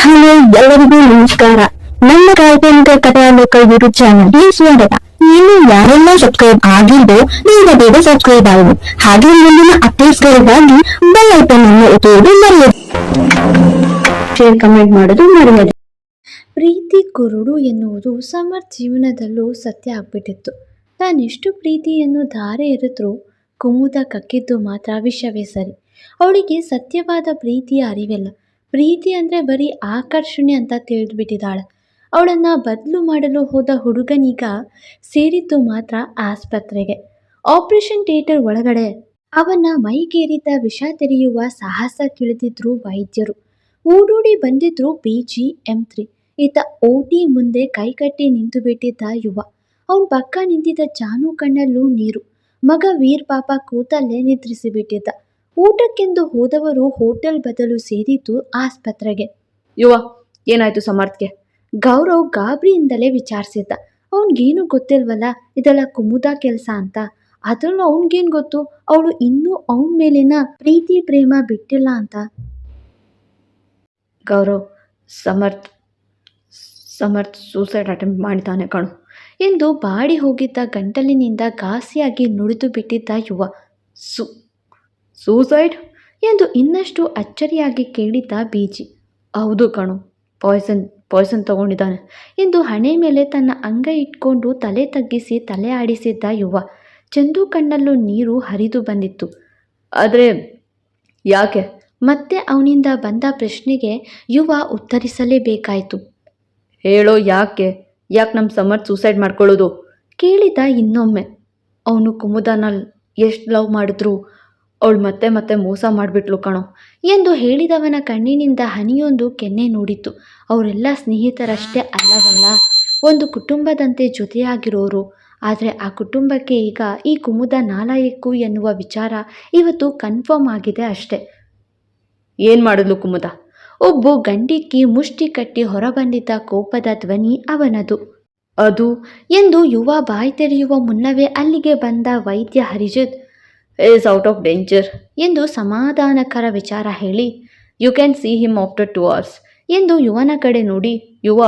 Hello, ಎಲ್ಲರಿಗೂ ನಮಸ್ಕಾರ. ನನ್ನ ಕಾಲ್ಪನಿಕ ಕಥಾಲೋಕ ಯೂಟ್ಯೂಬ್ ಚಾನಲ್ಗೆ ಸ್ವಾಗತ. ಇನ್ನು ಯಾರೆಲ್ಲ ಸಬ್ಸ್ಕ್ರೈಬ್ ಆಗಿದ್ದು ಬೇಗ ಬೇಗ ಸಬ್ಸ್ಕ್ರೈಬ್ ಆಗಿ, ಹಾಗೆ ಮುಂದಿನ ಅಪ್ಡೇಟ್ಸ್ಗಳಿಗಾಗಿ ಬೆಲ್ ಐಕಾನ್ ಅನ್ನು ಒತ್ತುವುದು ಮರೆಯದು. ಶೇರ್ ಕಮೆಂಟ್ ಮಾಡೋದು ಮರೆಯದು. ಪ್ರೀತಿ ಕುರುಡು ಎನ್ನುವುದು ಸಮರ್ಥ್ ಜೀವನದಲ್ಲೂ ಸತ್ಯ ಆಗ್ಬಿಟ್ಟಿತ್ತು. ತಾನೆಷ್ಟು ಪ್ರೀತಿಯನ್ನು ಧಾರೆ ಎರೆದ್ರೂ ಕುಮುದ ಕಕ್ಕಿದ್ದು ಮಾತ್ರ ವಿಷವೇ ಸರಿ. ಅವಳಿಗೆ ಸತ್ಯವಾದ ಪ್ರೀತಿಯ ಅರಿವಿಲ್ಲ. ಪ್ರೀತಿ ಅಂದರೆ ಬರೀ ಆಕರ್ಷಣೆ ಅಂತ ತಿಳಿದ್ಬಿಟ್ಟಿದ್ದಾಳೆ. ಅವಳನ್ನು ಬದಲು ಮಾಡಲು ಹೋದ ಹುಡುಗನೀಗ ಸೇರಿದ್ದು ಮಾತ್ರ ಆಸ್ಪತ್ರೆಗೆ. ಆಪರೇಷನ್ ಥಿಯೇಟರ್ ಒಳಗಡೆ ಅವನ ಮೈಗೇರಿದ ವಿಷ ತೆರೆಯುವ ಸಾಹಸಕ್ಕಿಳಿದಿದ್ರು ವೈದ್ಯರು. ಓಡೋಡಿ ಬಂದಿದ್ರು BGM3. ಈತ OT ಮುಂದೆ ಕೈಕಟ್ಟಿ ನಿಂತು ಬಿಟ್ಟಿದ್ದ ಯುವ. ಅವನ ಪಕ್ಕ ನಿಂತಿದ್ದ ಜಾನು ಕಣ್ಣಲ್ಲೂ ನೀರು. ಮಗ ವೀರ್ ಪಾಪ ಕೂತಲ್ಲೇ ನಿದ್ರಿಸಿಬಿಟ್ಟಿದ್ದ. ಊಟಕ್ಕೆಂದು ಹೋದವರು ಹೋಟೆಲ್ ಬದಲು ಸೇರಿದ್ದು ಆಸ್ಪತ್ರೆಗೆ. ಯುವ, ಏನಾಯ್ತು ಸಮರ್ಥ್ಗೆ? ಗೌರವ್ ಗಾಬರಿಯಿಂದಲೇ ವಿಚಾರಿಸಿದ್ದ. ಅವನಿಗೇನು ಗೊತ್ತಿಲ್ವಲ್ಲ ಇದೆಲ್ಲ ಕುಮುದ ಕೆಲಸ ಅಂತ. ಅದರಲ್ಲೂ ಅವನಿಗೇನು ಗೊತ್ತು ಅವಳು ಇನ್ನೂ ಅವನ ಮೇಲಿನ ಪ್ರೀತಿ ಪ್ರೇಮ ಬಿಟ್ಟಿಲ್ಲ ಅಂತ. ಗೌರವ್, ಸಮರ್ಥ್ ಸೂಸೈಡ್ ಅಟೆಂಪ್ಟ್ ಮಾಡಿದ್ದಾನೆ ಕಣು ಎಂದು ಬಾಡಿ ಹೋಗಿದ್ದ ಗಂಟಲಿನಿಂದ ಘಾಸಿಯಾಗಿ ನುಡಿದು ಬಿಟ್ಟಿದ್ದ ಯುವ. ಸೂಸೈಡ್ ಎಂದು ಇನ್ನಷ್ಟು ಅಚ್ಚರಿಯಾಗಿ ಕೇಳಿದ್ದ BG. ಹೌದು ಕಣು, ಪಾಯ್ಸನ್ ತಗೊಂಡಿದ್ದಾನೆ ಎಂದು ಹಣೆ ಮೇಲೆ ತನ್ನ ಅಂಗೈ ಇಟ್ಕೊಂಡು ತಲೆ ತಗ್ಗಿಸಿ ತಲೆ ಆಡಿಸಿದ್ದ ಯುವ. ಚಂದು ಕಣ್ಣಲ್ಲೂ ನೀರು ಹರಿದು ಬಂದಿತ್ತು. ಆದರೆ ಯಾಕೆ? ಮತ್ತೆ ಅವನಿಂದ ಬಂದ ಪ್ರಶ್ನೆಗೆ ಯುವ ಉತ್ತರಿಸಲೇಬೇಕಾಯಿತು. ಹೇಳೋ, ಯಾಕೆ ನಮ್ಮ ಸಮರ್ಥ್ ಸೂಸೈಡ್ ಮಾಡ್ಕೊಳ್ಳೋದು? ಕೇಳಿದ ಇನ್ನೊಮ್ಮೆ. ಅವನು ಕುಮುದನ ಎಷ್ಟು ಲವ್ ಮಾಡಿದ್ರು ಅವಳು ಮತ್ತೆ ಮತ್ತೆ ಮೋಸ ಮಾಡಿಬಿಟ್ಲು ಕಣೋ ಎಂದು ಹೇಳಿದವನ ಕಣ್ಣಿನಿಂದ ಹನಿಯೊಂದು ಕೆನ್ನೆ ನೋಡಿತ್ತು. ಅವರೆಲ್ಲ ಸ್ನೇಹಿತರಷ್ಟೇ ಅಲ್ಲವಲ್ಲ, ಒಂದು ಕುಟುಂಬದಂತೆ ಜೊತೆಯಾಗಿರೋರು. ಆದರೆ ಆ ಕುಟುಂಬಕ್ಕೆ ಈಗ ಈ ಕುಮುದ ನಾಲಾಯಕ್ಕು ಎನ್ನುವ ವಿಚಾರ ಇವತ್ತು ಕನ್ಫರ್ಮ್ ಆಗಿದೆ ಅಷ್ಟೆ. ಏನು ಮಾಡಿದ್ಲು ಕುಮುದ? ಒಬ್ಬ ಗಂಡಿಕ್ಕಿ ಮುಷ್ಟಿ ಕಟ್ಟಿ ಹೊರಬಂದಿದ್ದ ಕೋಪದ ಧ್ವನಿ ಅವನದು. ಅದು ಎಂದು ಯುವ ಬಾಯಿ ತೆರೆಯುವ ಮುನ್ನವೇ ಅಲ್ಲಿಗೆ ಬಂದ ವೈದ್ಯ Harijit is out of danger ಎಂದು ಸಮಾಧಾನಕರ ವಿಚಾರ ಹೇಳಿ, you can see him after 2 hours ಎಂದು ಯುವನ ಕಡೆ ನೋಡಿ, ಯುವ,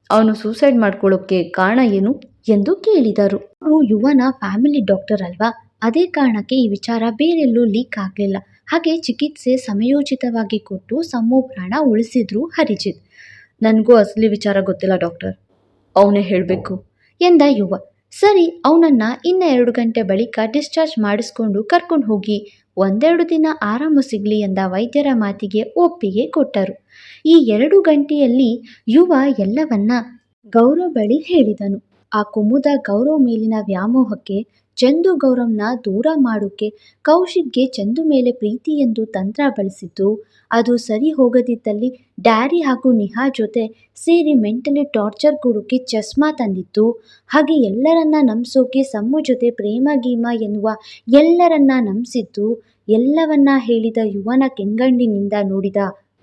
ಅವನು ಸೂಸೈಡ್ ಮಾಡ್ಕೊಳ್ಳೋಕ್ಕೆ ಕಾರಣ ಏನು ಎಂದು ಕೇಳಿದರು. ಅವರು ಯುವನ ಫ್ಯಾಮಿಲಿ ಡಾಕ್ಟರ್ ಅಲ್ವಾ, ಅದೇ ಕಾರಣಕ್ಕೆ ಈ ವಿಚಾರ ಬೇರೆಲ್ಲೂ ಲೀಕ್ ಆಗಲಿಲ್ಲ. ಹಾಗೆ ಚಿಕಿತ್ಸೆ ಸಮಯೋಚಿತವಾಗಿ ಕೊಟ್ಟು ಸಮೋ ಪ್ರಾಣ ಉಳಿಸಿದ್ರು ಹರಿಜಿತ್. ನನಗೂ ಅಸಲಿ ವಿಚಾರ ಗೊತ್ತಿಲ್ಲ ಡಾಕ್ಟರ್, ಅವನೇ ಹೇಳಬೇಕು ಎಂದ ಯುವ. ಸರಿ, ಅವನನ್ನು ಇನ್ನು 2 ಗಂಟೆ ಬಳಿಕ ಡಿಸ್ಚಾರ್ಜ್ ಮಾಡಿಸ್ಕೊಂಡು ಕರ್ಕೊಂಡು ಹೋಗಿ, 1-2 ದಿನ ಆರಾಮು ಸಿಗಲಿ ಎಂದ ವೈದ್ಯರ ಮಾತಿಗೆ ಒಪ್ಪಿಗೆ ಕೊಟ್ಟರು. ಈ 2 ಗಂಟೆಯಲ್ಲಿ ಯುವ ಎಲ್ಲವನ್ನ ಗೌರವ್ ಬಳಿ ಹೇಳಿದನು. ಆ ಕುಮುದ ಗೌರವ್ ಮೇಲಿನ ವ್ಯಾಮೋಹಕ್ಕೆ, ಚಂದು ಗೌರವ್ನ ದೂರ ಮಾಡೋಕ್ಕೆ ಕೌಶಿಕ್ಗೆ ಚಂದು ಮೇಲೆ ಪ್ರೀತಿ ಎಂದು ತಂತ್ರ ಬಳಸಿದ್ದು, ಅದು ಸರಿ ಹೋಗದಿದ್ದಲ್ಲಿ ಡ್ಯಾರಿ ಹಾಗೂ ನಿಹಾ ಜೊತೆ ಸೇರಿ ಮೆಂಟಲಿ ಟಾರ್ಚರ್ ಕೊಡೋಕ್ಕೆ ಚಸ್ಮಾ ತಂದಿತ್ತು. ಹಾಗೆ ಎಲ್ಲರನ್ನ ನಂಬಿಸೋಕೆ ಸಮ್ಮು ಜೊತೆ ಪ್ರೇಮ ಗೀಮ ಎನ್ನುವ ಎಲ್ಲರನ್ನ ನಂಬಿಸಿದ್ದು. ಎಲ್ಲವನ್ನ ಹೇಳಿದ ಯುವನ ಕೆಂಗಣ್ಣಿನಿಂದ ನೋಡಿದ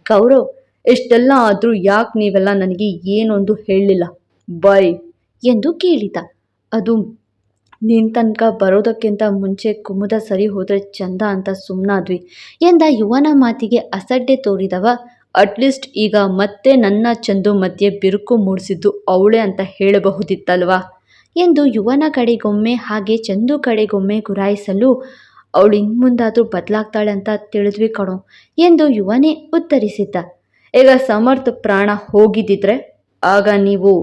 ಗೌರವ್, ಇಷ್ಟೆಲ್ಲ ಆದರೂ ಯಾಕೆ ನೀವೆಲ್ಲ ನನಗೆ ಏನೊಂದು ಹೇಳಲಿಲ್ಲ ಬಾಯ್ ಎಂದು ಕೇಳಿದ. ಅದು ನಿನ್ನ ತನಕ ಬರೋದಕ್ಕಿಂತ ಮುಂಚೆ ಕುಮುದ ಸರಿ ಹೋದರೆ ಚಂದ ಅಂತ ಸುಮ್ಮನಾದ್ವಿ ಎಂದ ಯುವನ ಮಾತಿಗೆ ಅಸಡ್ಡೆ ತೋರಿದವ. ಅಟ್ಲೀಸ್ಟ್ ಈಗ ಮತ್ತೆ ನನ್ನ ಚಂದು ಮಧ್ಯೆ ಬಿರುಕು ಮೂಡಿಸಿದ್ದು ಅವಳೇ ಅಂತ ಹೇಳಬಹುದಿತ್ತಲ್ವಾ ಎಂದು ಯುವನ ಕಡೆಗೊಮ್ಮೆ ಹಾಗೆ ಚಂದು ಕಡೆಗೊಮ್ಮೆ ಗುರಾಯಿಸಲು, ಅವಳು ಇನ್ಮುಂದಾದರೂ ಬದಲಾಗ್ತಾಳೆ ಅಂತ ತಿಳಿದ್ವಿ ಕಣೋ ಎಂದು ಯುವನೇ ಉತ್ತರಿಸಿದ್ದ. ಈಗ ಸಮರ್ಥ್ ಪ್ರಾಣ ಹೋಗಿದ್ದಿದ್ರೆ ಆಗ ನೀವು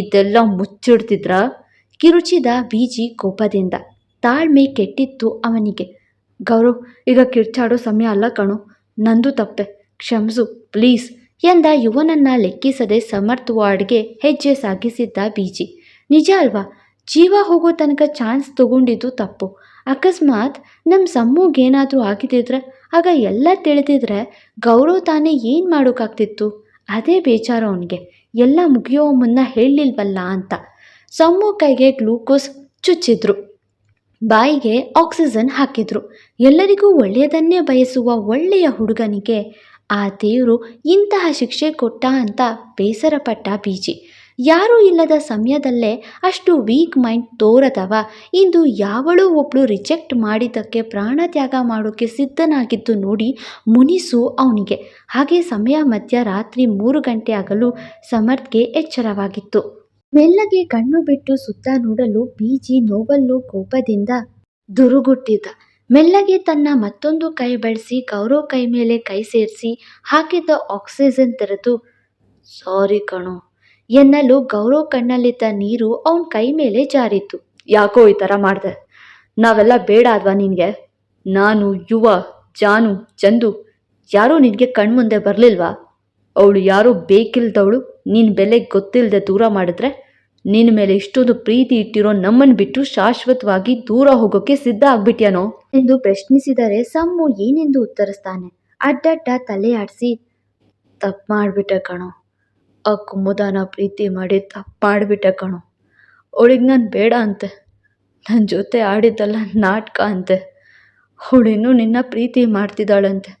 ಇದೆಲ್ಲ ಮುಚ್ಚಿಡ್ತಿದ್ರ? ಕಿರುಚಿದ BG ಕೋಪದಿಂದ. ತಾಳ್ಮೆ ಕೆಟ್ಟಿತ್ತು ಅವನಿಗೆ. ಗೌರವ್, ಈಗ ಕಿರ್ಚಾಡೋ ಸಮಯ ಅಲ್ಲ ಕಣೋ, ನಂದು ತಪ್ಪೆ, ಕ್ಷಮಿಸು ಪ್ಲೀಸ್ ಎಂದ ಯುವನನ್ನ ಲೆಕ್ಕಿಸದೆ ಸಮರ್ಥ್ ವಾರ್ಡ್ಗೆ ಹೆಜ್ಜೆ ಸಾಗಿಸಿದ್ದ BG. ನಿಜ ಅಲ್ವಾ, ಜೀವ ಹೋಗೋ ತನಕ ಚಾನ್ಸ್ ತಗೊಂಡಿದ್ದು ತಪ್ಪು. ಅಕಸ್ಮಾತ್ ನಮ್ಮ ಸಮ್ಮೂಗೇನಾದರೂ ಆಗಿದ್ದಿದ್ರೆ, ಆಗ ಎಲ್ಲ ತಿಳಿದಿದ್ರೆ ಗೌರವ್ ತಾನೇ ಏನು ಮಾಡೋಕ್ಕಾಗ್ತಿತ್ತು? ಅದೇ ಬೇಚಾರ ಅವನಿಗೆ. ಎಲ್ಲ ಮುಗಿಯೋ ಮುನ್ನ ಹೇಳಲಿಲ್ವಲ್ಲ ಅಂತ. ಸಮ್ಮು ಕೈಗೆ ಗ್ಲೂಕೋಸ್ ಚುಚ್ಚಿದ್ರು, ಬಾಯಿಗೆ ಆಕ್ಸಿಜನ್ ಹಾಕಿದ್ರು. ಎಲ್ಲರಿಗೂ ಒಳ್ಳೆಯದನ್ನೇ ಬಯಸುವ ಒಳ್ಳೆಯ ಹುಡುಗನಿಗೆ ಆ ದೇವರು ಇಂತಹ ಶಿಕ್ಷೆ ಕೊಟ್ಟ ಅಂತ ಬೇಸರಪಟ್ಟ BG. ಯಾರೂ ಇಲ್ಲದ ಸಮಯದಲ್ಲೇ ಅಷ್ಟು ವೀಕ್ ಮೈಂಡ್ ತೋರದವ ಇಂದು ಯಾವಳೋ ಒಬ್ಳು ರಿಜೆಕ್ಟ್ ಮಾಡಿದ್ದಕ್ಕೆ ಪ್ರಾಣತ್ಯಾಗ ಮಾಡೋಕ್ಕೆ ಸಿದ್ಧನಾಗಿದ್ದು ನೋಡಿ ಮುನಿಸು ಅವನಿಗೆ. ಹಾಗೆ ಸಮಯ ಮಧ್ಯರಾತ್ರಿ 3 ಗಂಟೆ ಆಗಲು ಸಮರ್ಥ್ಗೆ ಎಚ್ಚರವಾಗಿತ್ತು. ಮೆಲ್ಲಗೆ ಕಣ್ಣು ಬಿಟ್ಟು ಸುತ್ತ ನೋಡಲು ಬೀಜಿ ನೋವಲ್ಲೂ ಕೋಪದಿಂದ ದುರುಗುಟ್ಟಿದ್ದ. ಮೆಲ್ಲಗೆ ತನ್ನ ಮತ್ತೊಂದು ಕೈ ಬಳಸಿ ಗೌರವ್ ಕೈ ಮೇಲೆ ಕೈ ಸೇರಿಸಿ ಹಾಕಿದ್ದ ಆಕ್ಸಿಜನ್ ತೆರೆದು ಸಾರಿ ಕಣೋ ಎನ್ನಲು ಗೌರವ್ ಕಣ್ಣಲ್ಲಿದ್ದ ನೀರು ಅವನ ಕೈ ಮೇಲೆ ಜಾರಿತ್ತು. ಯಾಕೋ ಈ ಥರ ಮಾಡಿದೆ? ನಾವೆಲ್ಲ ಬೇಡ ಅಲ್ವಾ ನಿನಗೆ? ನಾನು, ಯುವ, ಜಾನು, ಚಂದು ಯಾರೂ ನಿನಗೆ ಕಣ್ಮುಂದೆ ಬರಲಿಲ್ವಾ? ಅವಳು ಯಾರೂ ಬೇಕಿಲ್ದವಳು ನಿನ್ನ ಬೆಲೆ ಗೊತ್ತಿಲ್ಲದೆ ದೂರ ಮಾಡಿದ್ರೆ ನಿನ್ನ ಮೇಲೆ ಇಷ್ಟೊಂದು ಪ್ರೀತಿ ಇಟ್ಟಿರೋ ನಮ್ಮನ್ನು ಬಿಟ್ಟು ಶಾಶ್ವತವಾಗಿ ದೂರ ಹೋಗೋಕ್ಕೆ ಸಿದ್ಧ ಆಗ್ಬಿಟ್ಯಾನೋ ಎಂದು ಪ್ರಶ್ನಿಸಿದರೆ ಸಮ್ಮು ಏನೆಂದು ಉತ್ತರಿಸ್ತಾನೆ. ಅಡ್ಡಡ್ಡ ತಲೆ ಆಡಿಸಿ ತಪ್ಪು ಮಾಡಿಬಿಟ್ಟೆ ಕಣೋ, ಆ ಕುಮುದನ ಪ್ರೀತಿ ಮಾಡಿ ತಪ್ಪು ಮಾಡಿಬಿಟ್ಟೆ ಕಣೋ. ಅವಳಿಗೆ ನಾನು ಬೇಡ ಅಂತೆ, ನನ್ನ ಜೊತೆ ಆಡಿದ್ದಲ್ಲ ನಾಟಕ ಅಂತೆ. ಅವಳಿನ್ನೂ ನಿನ್ನ ಪ್ರೀತಿ ಮಾಡ್ತಿದ್ದಾಳಂತೆ,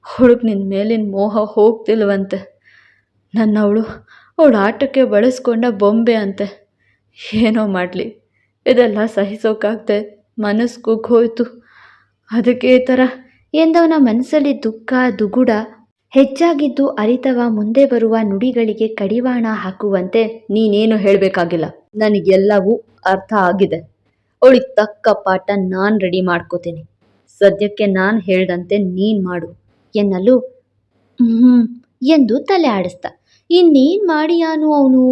ಅವಳಿಗೆ ನಿನ್ನ ಮೇಲಿನ ಮೋಹ ಹೋಗ್ತಿಲ್ವಂತೆ. ಅವಳ ಆಟಕ್ಕೆ ಬಳಸ್ಕೊಂಡ ಬೊಂಬೆ ಅಂತೆ. ಏನೋ ಮಾಡಲಿ, ಇದೆಲ್ಲ ಸಹಿಸೋಕ್ಕಾಗದೆ ಮನಸ್ಸು ಕುಗ್ಗೋಯ್ತು, ಅದಕ್ಕೆ ಈ ಥರ ಎಂದವನ ಮನಸ್ಸಲ್ಲಿ ದುಃಖ ದುಗುಡ ಹೆಚ್ಚಾಗಿದ್ದು ಅರಿತವ ಮುಂದೆ ಬರುವ ನುಡಿಗಳಿಗೆ ಕಡಿವಾಣ ಹಾಕುವಂತೆ ನೀನೇನು ಹೇಳಬೇಕಾಗಿಲ್ಲ, ನನಗೆಲ್ಲವೂ ಅರ್ಥ ಆಗಿದೆ. ಅವಳಿಗೆ ತಕ್ಕ ಪಾಠ ನಾನು ರೆಡಿ ಮಾಡ್ಕೋತೀನಿ. ಸದ್ಯಕ್ಕೆ ನಾನು ಹೇಳ್ದಂತೆ ನೀನು ಮಾಡು ಎನ್ನಲು ಎಂದು ತಲೆ ಆಡಿಸ್ದ. ಇನ್ನೇನು ಮಾಡಿಯಾನು ಅವನು?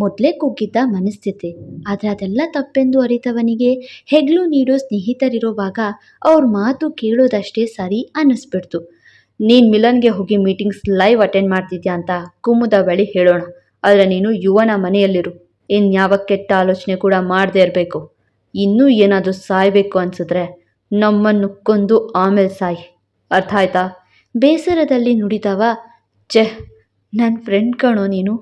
ಮೊದಲೇ ಕುಗ್ಗಿದ್ದ ಮನಸ್ಥಿತಿ. ಆದರೆ ಅದೆಲ್ಲ ತಪ್ಪೆಂದು ಅರಿತವನಿಗೆ ಹೆಗ್ಲು ನೀಡೋ ಸ್ನೇಹಿತರಿರೋವಾಗ ಅವ್ರ ಮಾತು ಕೇಳೋದಷ್ಟೇ ಸರಿ ಅನ್ನಿಸ್ಬಿಡ್ತು. ನೀನು ಮಿಲನ್ಗೆ ಹೋಗಿ ಮೀಟಿಂಗ್ಸ್ ಲೈವ್ ಅಟೆಂಡ್ ಮಾಡ್ತಿದ್ಯಾ ಅಂತ ಕುಮುದ ಬಳಿ ಹೇಳೋಣ. ಆದರೆ ನೀನು ಯುವನ ಮನೆಯಲ್ಲಿರು. ಇನ್ಯಾವ ಕೆಟ್ಟ ಆಲೋಚನೆ ಕೂಡ ಮಾಡದೇ ಇರಬೇಕು. ಇನ್ನೂ ಏನಾದರೂ ಸಾಯಬೇಕು ಅನಿಸಿದ್ರೆ ನಮ್ಮನ್ನು ಕೊಂದು ಆಮೇಲೆ ಸಾಯಿ, ಅರ್ಥ ಆಯ್ತಾ? ಬೇಸರದಲ್ಲಿ ನುಡಿದವ. ನನ್ನ ಫ್ರೆಂಡ್ ಕಣೋ ನೀನು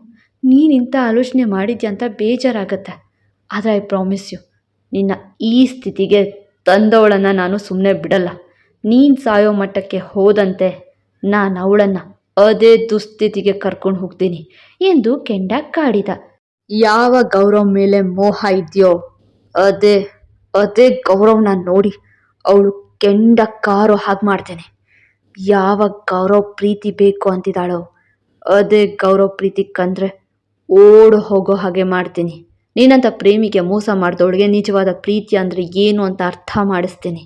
ಇಂಥ ಆಲೋಚನೆ ಮಾಡಿದ್ಯಾ ಅಂತ ಬೇಜಾರಾಗತ್ತೆ. ಆದರೆ ಐ ಪ್ರಾಮಿಸ್ ಯು, ನಿನ್ನ ಈ ಸ್ಥಿತಿಗೆ ತಂದವಳನ್ನು ನಾನು ಸುಮ್ಮನೆ ಬಿಡಲ್ಲ. ನೀನು ಸಾಯೋ ಮಟ್ಟಕ್ಕೆ ಹೋದಂತೆ ನಾನು ಅವಳನ್ನು ಅದೇ ದುಸ್ಥಿತಿಗೆ ಕರ್ಕೊಂಡು ಹೋಗ್ತೀನಿ ಎಂದು ಕೆಂಡ ಕಾಡಿದ. ಯಾವ ಗೌರವ್ ಮೇಲೆ ಮೋಹ ಇದೆಯೋ ಅದೇ ಗೌರವ್ನ ನೋಡಿ ಅವಳು ಕೆಂಡ ಕಾರೋ ಹಾಗೆ ಮಾಡ್ತೇನೆ. ಯಾವ ಗೌರವ್ ಪ್ರೀತಿ ಬೇಕು ಅಂತಿದ್ದಾಳೋ ಅದೇ ಗೌರವ್ ಪ್ರೀತಿ ಕಂಡ್ರೆ ಓಡು ಹೋಗೋ ಹಾಗೆ ಮಾಡ್ತೀನಿ. ನೀನಂತ ಪ್ರೇಮಿಗೆ ಮೋಸ ಮಾಡಿದವಳಿಗೆ ನಿಜವಾದ ಪ್ರೀತಿ ಅಂದರೆ ಏನು ಅಂತ ಅರ್ಥ ಮಾಡಿಸ್ತೀನಿ.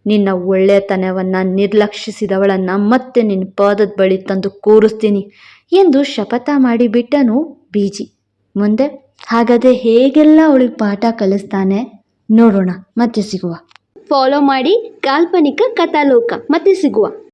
ನಿನ್ನ ಒಳ್ಳೆತನವನ್ನು ನಿರ್ಲಕ್ಷಿಸಿದವಳನ್ನು ಮತ್ತೆ ನಿನ್ನ ಪಾದದ ಬಳಿ ತಂದು ಕೂರಿಸ್ತೀನಿ ಎಂದು ಶಪಥ ಮಾಡಿಬಿಟ್ಟನು ಬೀಜಿ. ಮುಂದೆ ಹಾಗಾದರೆ ಹೇಗೆಲ್ಲ ಅವಳಿಗೆ ಪಾಠ ಕಲಿಸ್ತಾನೆ ನೋಡೋಣ. ಮತ್ತೆ ಸಿಗುವ. ಫಾಲೋ ಮಾಡಿ ಕಾಲ್ಪನಿಕ ಕಥಾಲೋಕ. ಮತ್ತೆ ಸಿಗುವ.